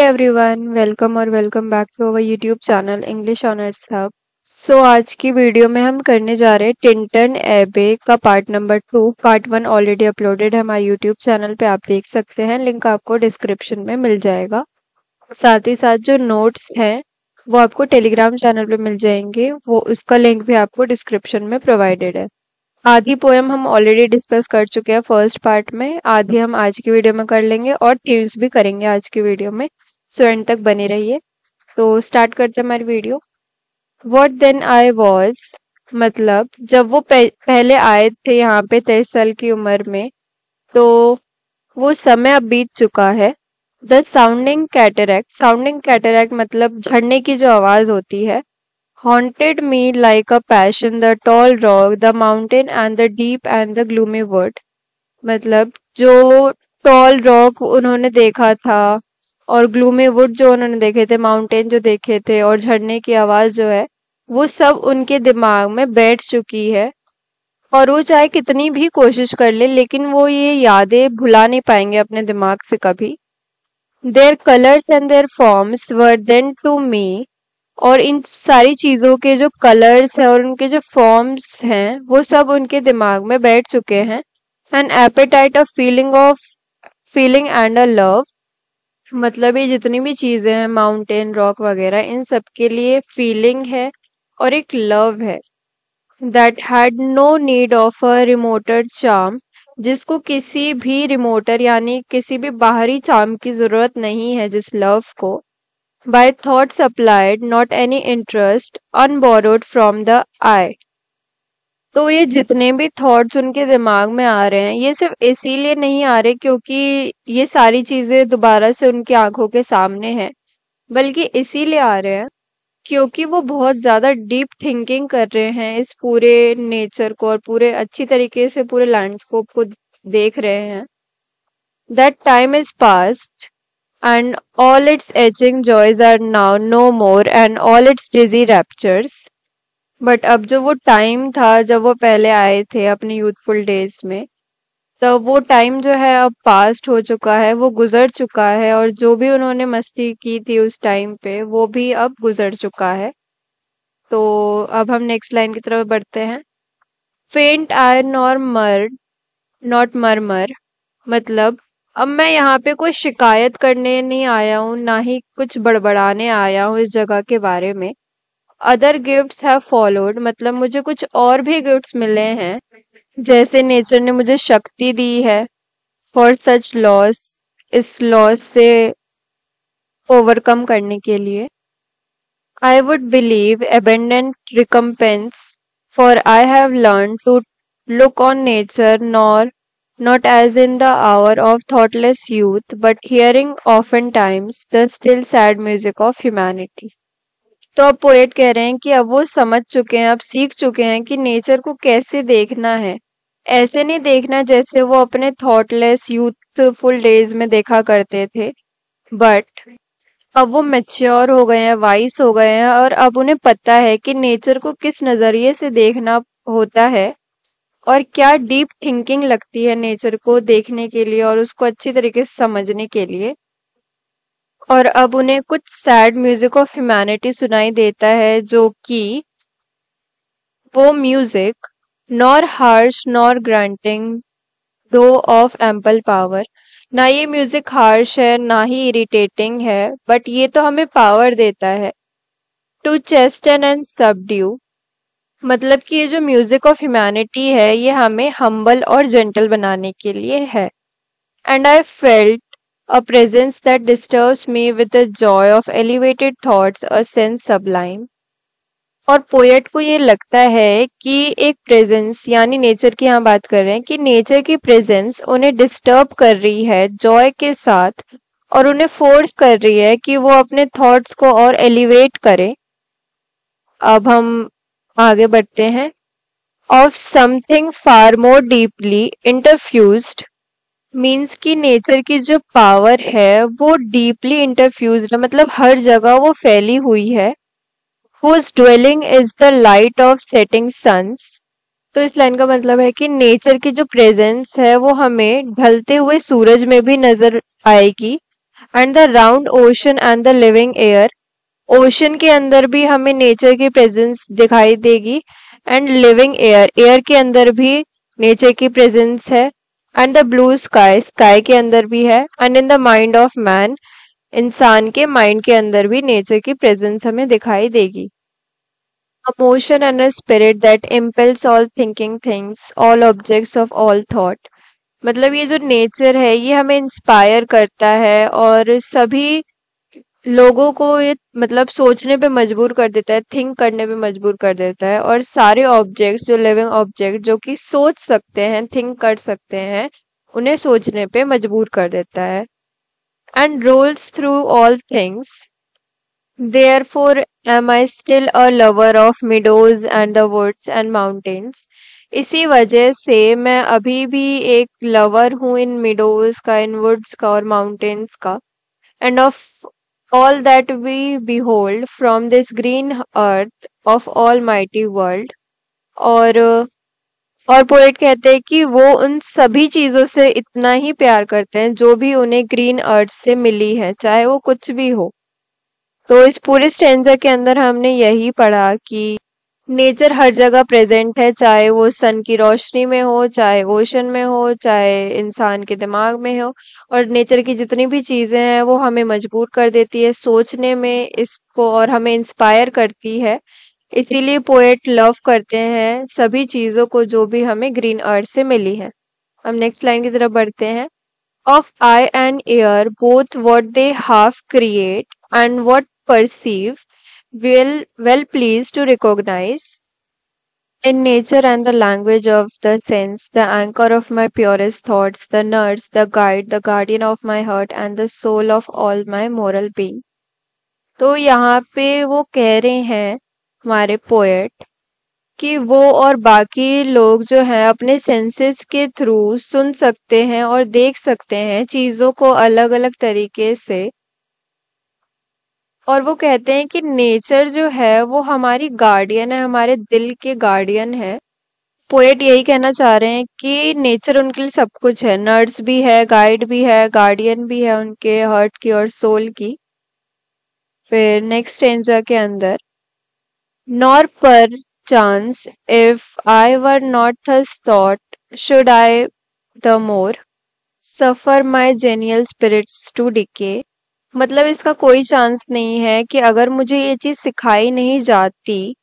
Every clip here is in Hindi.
Everyone, welcome back to our YouTube channel English honours hub. So आज की वीडियो में हम करने जा रहे हैं टिंटन एबे का part number 2। Part 1 already uploaded है हमारे यूट्यूब चैनल पे, आप देख सकते हैं, लिंक आपको डिस्क्रिप्शन में मिल जाएगा। साथ ही साथ जो नोट्स हैं वो आपको टेलीग्राम चैनल पे मिल जाएंगे, वो उसका लिंक भी आपको डिस्क्रिप्शन में प्रोवाइडेड है। आधी पोएम हम ऑलरेडी डिस्कस कर चुके हैं फर्स्ट पार्ट में, आधी हम आज की वीडियो में कर लेंगे और थीम्स भी करेंगे आज की वीडियो में। सो एंड तक बने रहिए। तो स्टार्ट करते हैं हमारी video. What then I was, मतलब जब वो पहले आए थे यहाँ पे 23 साल की उम्र में, तो वो समय अब बीत चुका है। द साउंडिंग कैटरैक्ट मतलब झड़ने की जो आवाज होती है। Haunted me like a passion, the tall rock, the mountain and the deep and the gloomy wood। मतलब जो टॉल रॉक उन्होंने देखा था और ग्लूमी वुड जो उन्होंने देखे थे, माउंटेन जो देखे थे और झरने की आवाज जो है, वो सब उनके दिमाग में बैठ चुकी है और वो चाहे कितनी भी कोशिश कर ले लेकिन वो ये यादें भुला नहीं पाएंगे अपने दिमाग से कभी। Their colours and their forms were then to me, और इन सारी चीजों के जो कलर्स है और उनके जो फॉर्म्स हैं वो सब उनके दिमाग में बैठ चुके हैं। An appetite of feeling and a love, मतलब ये जितनी भी चीजें हैं, माउंटेन रॉक वगैरह, इन सब के लिए फीलिंग है और एक लव है। That had no need of a remoter charm, जिसको किसी भी रिमोटर यानी किसी भी बाहरी चार्म की जरूरत नहीं है जिस लव को। by thoughts applied, not any interest, unborrowed from the eye। तो ये जितने भी थॉट्स उनके दिमाग में आ रहे हैं, ये सिर्फ इसीलिए नहीं आ रहे क्योंकि ये सारी चीजें दोबारा से उनकी आंखों के सामने हैं, बल्कि इसीलिए आ रहे हैं क्योंकि वो बहुत ज्यादा डीप थिंकिंग कर रहे हैं इस पूरे नेचर को और पूरे अच्छी तरीके से पूरे लैंडस्केप को देख रहे हैं। That time is past and all its edging joys are now no more and all its dizzy raptures। But अब जो वो टाइम था जब वो पहले आए थे अपने यूथफुल डेज में, तो वो टाइम जो है अब पास्ट हो चुका है, वो गुजर चुका है, और जो भी उन्होंने मस्ती की थी उस टाइम पे वो भी अब गुजर चुका है। तो अब हम नेक्स्ट लाइन की तरफ बढ़ते हैं। फेंट आई नॉर मर नॉट मरमर, मतलब अब मैं यहाँ पे कोई शिकायत करने नहीं आया हूँ, ना ही कुछ बड़बड़ाने आया हूँ इस जगह के बारे में। अदर गिफ्ट्स हैव फॉलोड, मतलब मुझे कुछ और भी गिफ्ट्स मिले हैं, जैसे नेचर ने मुझे शक्ति दी है फॉर सच लॉस, इस लॉस से ओवरकम करने के लिए। I would believe abundant recompense, for I have learned to look on nature not as in the hour of thoughtless youth, but hearing oftentimes the still sad music of humanity। तो अब पोएट कह रहे हैं कि अब वो समझ चुके हैं, अब सीख चुके हैं कि नेचर को कैसे देखना है। ऐसे नहीं देखना जैसे वो अपने थॉटलेस यूथफुल डेज में देखा करते थे, बट अब वो मैच्योर हो गए हैं, वाइस हो गए हैं, और अब उन्हें पता है कि नेचर को किस नजरिए से देखना होता है और क्या डीप थिंकिंग लगती है नेचर को देखने के लिए और उसको अच्छी तरीके से समझने के लिए। और अब उन्हें कुछ सैड म्यूजिक ऑफ ह्यूमैनिटी सुनाई देता है, जो कि वो music nor harsh nor granting दो ऑफ एम्पल पावर, ना ये म्यूजिक हार्श है ना ही इरिटेटिंग है, बट ये तो हमें पावर देता है। टू चेस्टन एंड सबड्यू, मतलब कि ये जो म्यूजिक ऑफ ह्यूमैनिटी है ये हमें हम्बल और जेंटल बनाने के लिए है। And I felt a presence that disturbs me with the Joy of elevated thoughts, a sense sublime. और पोएट को ये लगता है कि एक प्रेजेंस, यानी नेचर की यहाँ बात कर रहे हैं कि नेचर की प्रेजेंस उन्हें डिस्टर्ब कर रही है जॉय के साथ, और उन्हें फोर्स कर रही है कि वो अपने थॉट्स को और एलिवेट करें। अब हम आगे बढ़ते हैं। Of something far more deeply interfused, means कि नेचर की जो पावर है वो डीपली इंटरफ्यूज्ड है, मतलब हर जगह वो फैली हुई है। whose dwelling is the light of setting suns, तो इस लाइन का मतलब है कि नेचर की जो प्रेजेंस है वो हमें ढलते हुए सूरज में भी नजर आएगी, and the round ocean and the living air. Ocean के अंदर भी हमें नेचर की प्रेजेंस दिखाई देगी एंड लिविंग एयर, एयर के अंदर भी नेचर की प्रेजेंस है। And the blue sky, sky के अंदर भी है। And in the mind of man, इंसान के माइंड के अंदर भी नेचर की प्रेजेंस हमें दिखाई देगी। A motion and a spirit that impels all thinking things, all objects of all thought। मतलब ये जो नेचर है ये हमें इंस्पायर करता है और सभी लोगों को ये मतलब सोचने पे मजबूर कर देता है, थिंक करने पे मजबूर कर देता है। और सारे ऑब्जेक्ट्स, जो लिविंग ऑब्जेक्ट जो कि सोच सकते हैं, थिंक कर सकते हैं, उन्हें सोचने पे मजबूर कर देता है। And rolls through all things, therefore am I still a lover of meadows and the woods and mountains। इसी वजह से मैं अभी भी एक लवर हूँ इन मिडोज का, इन वुड्स का और माउंटेन्स का। End of all that we behold from this green earth of almighty world। और पोएट कहते हैं कि वो उन सभी चीजों से इतना ही प्यार करते हैं जो भी उन्हें ग्रीन अर्थ से मिली है, चाहे वो कुछ भी हो। तो इस पूरे स्टेंजा के अंदर हमने यही पढ़ा कि नेचर हर जगह प्रेजेंट है, चाहे वो सन की रोशनी में हो, चाहे ओशन में हो, चाहे इंसान के दिमाग में हो। और नेचर की जितनी भी चीजें हैं वो हमें मजबूर कर देती है सोचने में इसको और हमें इंस्पायर करती है। इसीलिए पोएट लव करते हैं सभी चीजों को जो भी हमें ग्रीन अर्थ से मिली है। हम नेक्स्ट लाइन की तरफ बढ़ते हैं। Of I and air both what they half create and what perceive, well pleased to recognize in nature and the language of the sense, the anchor of my purest thoughts, the nurse, the guide, the guardian of my heart and the soul of all my moral being। तो यहाँ पे वो कह रहे हैं हमारे पोएट कि वो और बाकी लोग जो हैं अपने सेंसेस के थ्रू सुन सकते हैं और देख सकते हैं चीजों को अलग अलग तरीके से। और वो कहते हैं कि नेचर जो है वो हमारी गार्डियन है, हमारे दिल के गार्डियन है। पोएट यही कहना चाह रहे हैं कि नेचर उनके लिए सब कुछ है, नर्स भी है, गाइड भी है, गार्डियन भी है उनके हार्ट की और सोल की। फिर नेक्स्ट स्टेंजा के अंदर, nor perchance if I were not thus thought should I the more suffer my genial spirits to decay. मतलब इसका कोई चांस नहीं है कि अगर मुझे ये चीज सिखाई नहीं जाती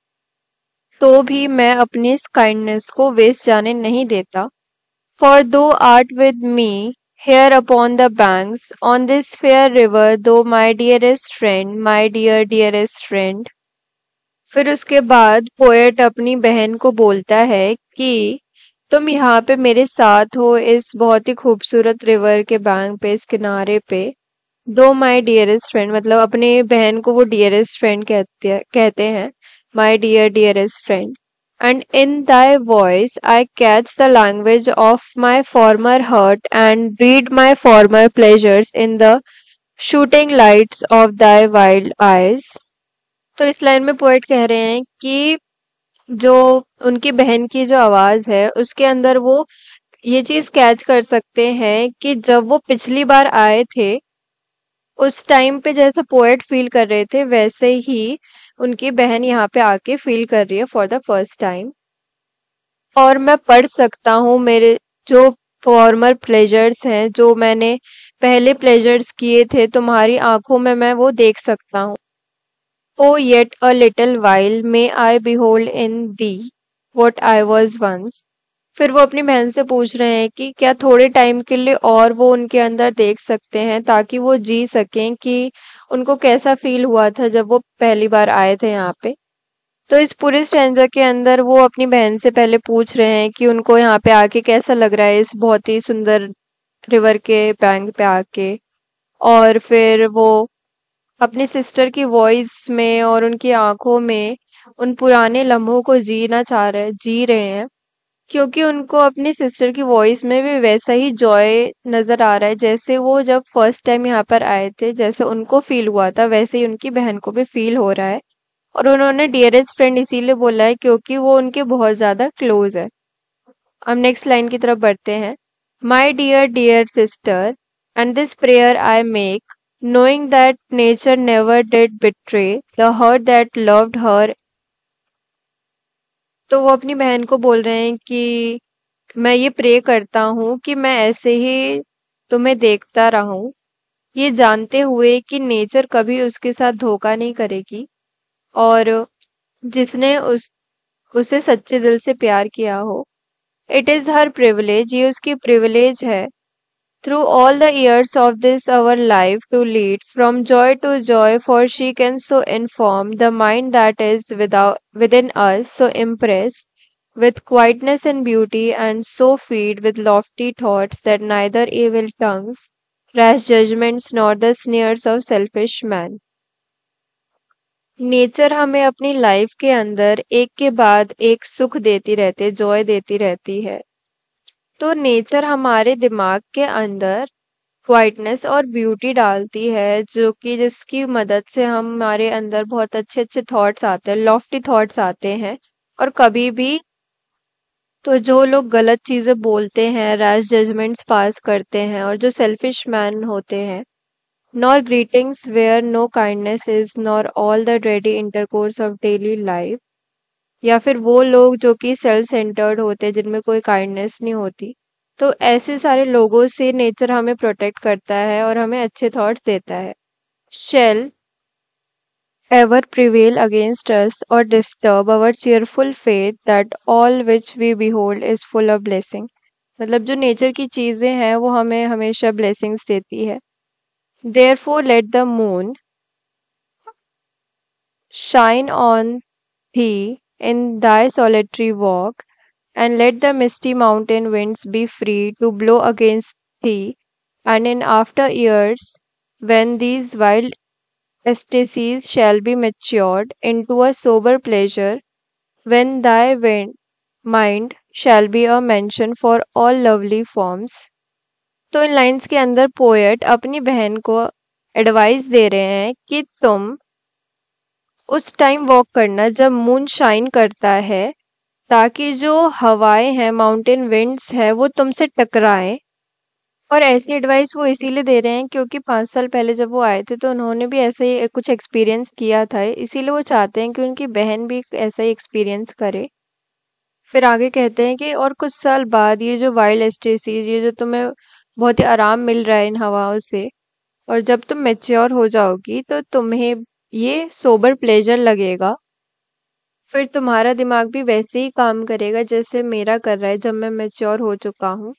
तो भी मैं अपनी इस काइंडनेस को वेस्ट जाने नहीं देता। For thou art with me here upon the banks on this fair river, thou my dearest friend, my dear dearest friend. फिर उसके बाद पोएट अपनी बहन को बोलता है कि तुम यहाँ पे मेरे साथ हो इस बहुत ही खूबसूरत रिवर के बैंक पे, इस किनारे पे। दो माई डियरेस्ट फ्रेंड, मतलब अपने बहन को वो डियरेस्ट फ्रेंड कहते हैं, my dear dearest friend. And in thy voice I catch the language of my former heart and read my former pleasures in the shooting lights of thy wild eyes. तो इस लाइन में पोएट कह रहे हैं कि जो उनकी बहन की जो आवाज है उसके अंदर वो ये चीज कैच कर सकते हैं कि जब वो पिछली बार आए थे उस टाइम पे जैसा पोएट फील कर रहे थे वैसे ही उनकी बहन यहाँ पे आके फील कर रही है फॉर द फर्स्ट टाइम। और मैं पढ़ सकता हूँ मेरे जो फॉर्मर प्लेजर्स हैं, जो मैंने पहले प्लेजर्स किए थे तुम्हारी आंखों में, मैं वो देख सकता हूँ। Oh yet a little while may I behold in thee what I was once. फिर वो अपनी बहन से पूछ रहे हैं कि क्या थोड़े टाइम के लिए और वो उनके अंदर देख सकते हैं ताकि वो जी सकें कि उनको कैसा फील हुआ था जब वो पहली बार आए थे यहाँ पे। तो इस पूरे स्टैंजा के अंदर वो अपनी बहन से पहले पूछ रहे हैं कि उनको यहाँ पे आके कैसा लग रहा है इस बहुत ही सुंदर रिवर के बैंक पे आके। और फिर वो अपनी सिस्टर की वॉइस में और उनकी आंखों में उन पुराने लम्हों को जी रहे हैं, क्योंकि उनको अपनी सिस्टर की वॉइस में भी वैसा ही जॉय नजर आ रहा है जैसे वो जब फर्स्ट टाइम यहाँ पर आए थे, जैसे उनको फील हुआ था वैसे ही उनकी बहन को भी फील हो रहा है। और उन्होंने डियरेस्ट फ्रेंड इसीलिए बोला है क्योंकि वो उनके बहुत ज्यादा क्लोज है। अब नेक्स्ट लाइन की तरफ बढ़ते हैं। My dear dear sister and this prayer I make, knowing that nature never did betray the heart that loved her। तो वो अपनी बहन को बोल रहे हैं कि मैं ये प्रे करता हूँ कि मैं ऐसे ही तुम्हें देखता रहूं, ये जानते हुए कि नेचर कभी उसके साथ धोखा नहीं करेगी, और जिसने उसे सच्चे दिल से प्यार किया हो। इट इज हर प्रिविलेज, ये उसकी प्रिविलेज है, through all the years of this our life to lead from joy to joy, for she can so inform the mind that is within us, so impress with quietness and beauty, and so feed with lofty thoughts that neither evil tongues, rash judgments, nor the sneers of selfish man। Nature हमें अपनी लाइफ के अंदर एक के बाद एक सुख देती रहती है, जॉय देती रहती है। तो नेचर हमारे दिमाग के अंदर क्वाइटनेस और ब्यूटी डालती है, जो कि जिसकी मदद से हमारे अंदर बहुत अच्छे अच्छे थॉट्स आते हैं, लॉफ्टी थॉट्स आते हैं। और कभी भी तो जो लोग गलत चीजें बोलते हैं, रैश जजमेंट्स पास करते हैं, और जो सेल्फिश मैन होते हैं, nor greetings where no kindness is, nor all the ready intercourse of daily life, या फिर वो लोग जो कि सेल्फ सेंटर्ड होते हैं, जिनमें कोई काइंडनेस नहीं होती। तो ऐसे सारे लोगों से नेचर हमें प्रोटेक्ट करता है और हमें अच्छे थॉट्स देता है। Shall ever prevail against us और disturb our cheerful faith that all which we behold is full of blessing. मतलब जो नेचर की चीजें हैं वो हमें हमेशा ब्लेसिंग्स देती है। Therefore let the moon shine on thee in thy solitary walk, and let the misty mountain winds be free to blow against thee, and in after years, when these wild ecstasies shall be matured into a sober pleasure, when thy mind shall be a mansion for all lovely forms। तो इन लाइंस के अंदर पोएट अपनी बहन को एडवाइस दे रहे हैं कि तुम उस टाइम वॉक करना जब मून शाइन करता है, ताकि जो हवाएं हैं, माउंटेन विंड्स है, वो तुमसे टकराएं। और ऐसी एडवाइस वो इसीलिए दे रहे हैं क्योंकि 5 साल पहले जब वो आए थे तो उन्होंने भी ऐसे ही कुछ एक्सपीरियंस किया था, इसीलिए वो चाहते हैं कि उनकी बहन भी ऐसा ही एक्सपीरियंस करे। फिर आगे कहते हैं कि और कुछ साल बाद ये जो वाइल्ड एस्टेसीज, ये जो तुम्हें बहुत ही आराम मिल रहा है इन हवाओं से, और जब तुम मेच्योर हो जाओगी तो तुम्हें ये सोबर प्लेजर लगेगा। फिर तुम्हारा दिमाग भी वैसे ही काम करेगा जैसे मेरा कर रहा है जब मैं मेच्योर हो चुका हूँ।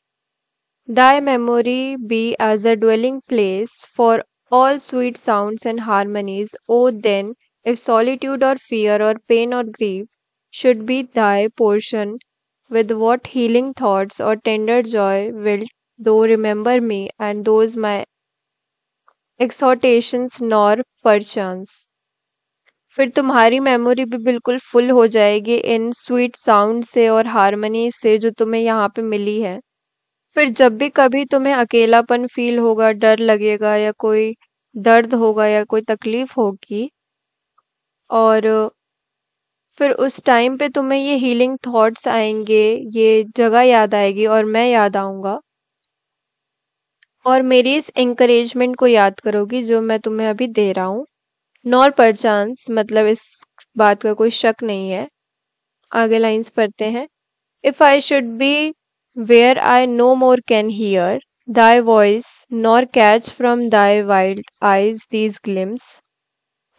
Thy memory be as a dwelling place for all sweet sounds and harmonies. Oh, then, if solitude or fear or pain or grief should be thy portion, with what healing thoughts or tender joy wilt thou remember me and those my exhortations, nor perchance। फिर तुम्हारी मेमोरी भी बिल्कुल फुल हो जाएगी इन स्वीट साउंड से और हारमोनी से जो तुम्हें यहाँ पे मिली है। फिर जब भी कभी तुम्हें अकेलापन फील होगा, डर लगेगा, या कोई दर्द होगा, या कोई तकलीफ होगी, और फिर उस टाइम पे तुम्हें ये हीलिंग थॉट्स आएंगे, ये जगह याद आएगी, और मैं याद आऊंगा, और मेरी इस एंकरेजमेंट को याद करोगी जो मैं तुम्हें अभी दे रहा हूँ। नॉर परचांस, मतलब इस बात का कोई शक नहीं है। आगे लाइंस पढ़ते हैं। If I should be where I no more can hear thy voice, nor catch from thy wild eyes these glimpses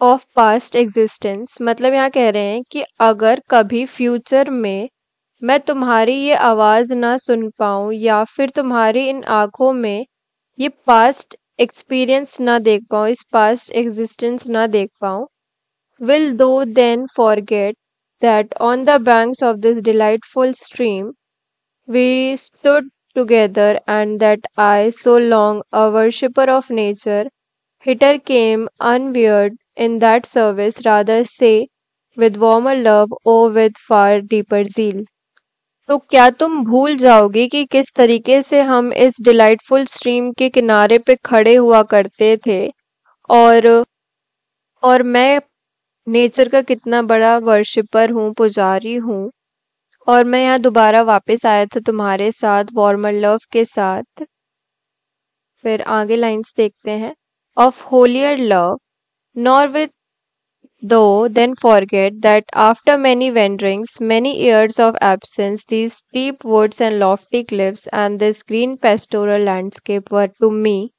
of past existence। मतलब यहाँ कह रहे हैं कि अगर कभी फ्यूचर में मैं तुम्हारी ये आवाज ना सुन पाऊं, या फिर तुम्हारी इन आंखों में ये पास्ट एक्सपीरियंस ना देख पाऊं, इस पास्ट एग्जिस्टेंस ना देख पाऊं, will thou then forget that on the banks of this delightful stream we stood together, and that I, so long a worshipper of nature, hitter came unwearied in that service, rather say with warmer love, or with far deeper zeal। तो क्या तुम भूल जाओगे कि किस तरीके से हम इस डिलाइटफुल स्ट्रीम के किनारे पे खड़े हुआ करते थे, और और मैं नेचर का कितना बड़ा वर्शिपर हूँ, पुजारी हूँ, और मैं यहाँ दोबारा वापस आया था तुम्हारे साथ, वार्मर लव के साथ। फिर आगे लाइंस देखते हैं। of holier love, nor with though then forget that after many wanderings, many years of absence, these steep woods and lofty cliffs and this green pastoral landscape were to me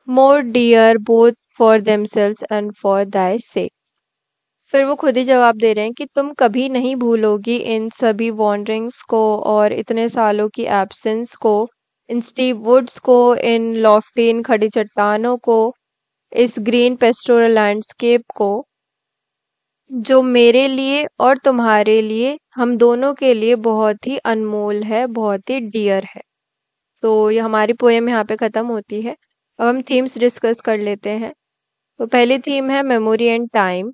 more dear both for themselves and for thy sake. फिर वो खुद ही जवाब दे रहे हैं कि तुम कभी नहीं भूलोगी इन सभी वॉन्डरिंग्स को और इतने सालों की एब्सेंस को, इन स्टीप वुड्स को, इन लॉफ्टी इन खड़ी चट्टानों को, इस ग्रीन पेस्टोरल लैंडस्केप को, जो मेरे लिए और तुम्हारे लिए, हम दोनों के लिए बहुत ही अनमोल है, बहुत ही डियर है। तो ये हमारी पोएम यहाँ पे ख़त्म होती है। अब हम थीम्स डिस्कस कर लेते हैं। तो पहली थीम है मेमोरी एंड टाइम।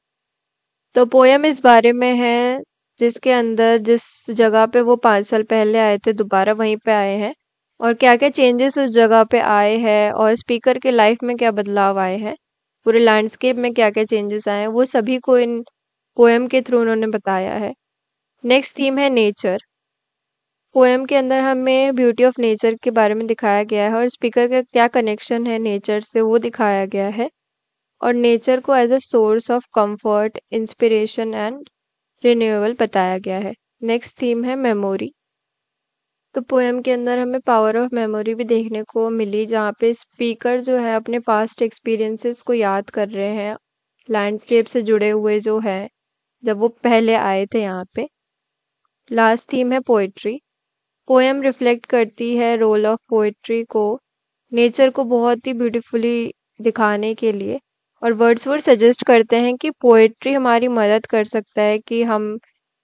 तो पोएम इस बारे में है जिसके अंदर जिस जगह पे वो 5 साल पहले आए थे दोबारा वहीं पे आए हैं और क्या क्या चेंजेस उस जगह पे आए हैं और स्पीकर के लाइफ में क्या बदलाव आए हैं, पूरे लैंडस्केप में क्या क्या चेंजेस आए हैं, वो सभी को इन पोएम के थ्रू उन्होंने बताया है। नेक्स्ट थीम है नेचर। पोएम के अंदर हमें ब्यूटी ऑफ नेचर के बारे में दिखाया गया है और स्पीकर का क्या कनेक्शन है नेचर से वो दिखाया गया है और नेचर को as a source of comfort, inspiration and renewable बताया गया है। नेक्स्ट थीम है मेमोरी। तो पोएम के अंदर हमें पावर ऑफ मेमोरी भी देखने को मिली जहाँ पे स्पीकर जो है अपने पास्ट एक्सपीरियंसेस को याद कर रहे हैं, लैंडस्केप से जुड़े हुए जो है जब वो पहले आए थे यहाँ पे। लास्ट थीम है पोएट्री। पोएम रिफ्लेक्ट करती है रोल ऑफ पोएट्री को नेचर को बहुत ही ब्यूटीफुली दिखाने के लिए और वर्ड्सवर्थ सजेस्ट करते हैं कि पोएट्री हमारी मदद कर सकता है कि हम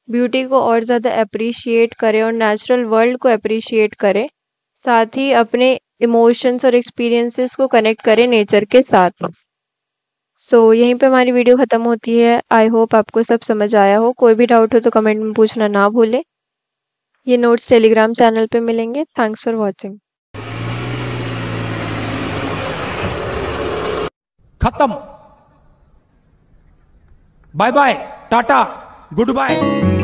ब्यूटी को और ज़्यादा अप्रिशिएट करें और नेचुरल वर्ल्ड को अप्रिशिएट करें, साथ ही अपने इमोशंस और एक्सपीरियंसेस को कनेक्ट करें नेचर के साथ। सो यहीं पे हमारी वीडियो ख़त्म होती है। आई होप आपको सब समझ आया हो। कोई भी डाउट हो तो कमेंट में पूछना ना भूलें। ये नोट्स टेलीग्राम चैनल पे मिलेंगे। Thanks for watching. खत्म। Bye bye, tata, good bye.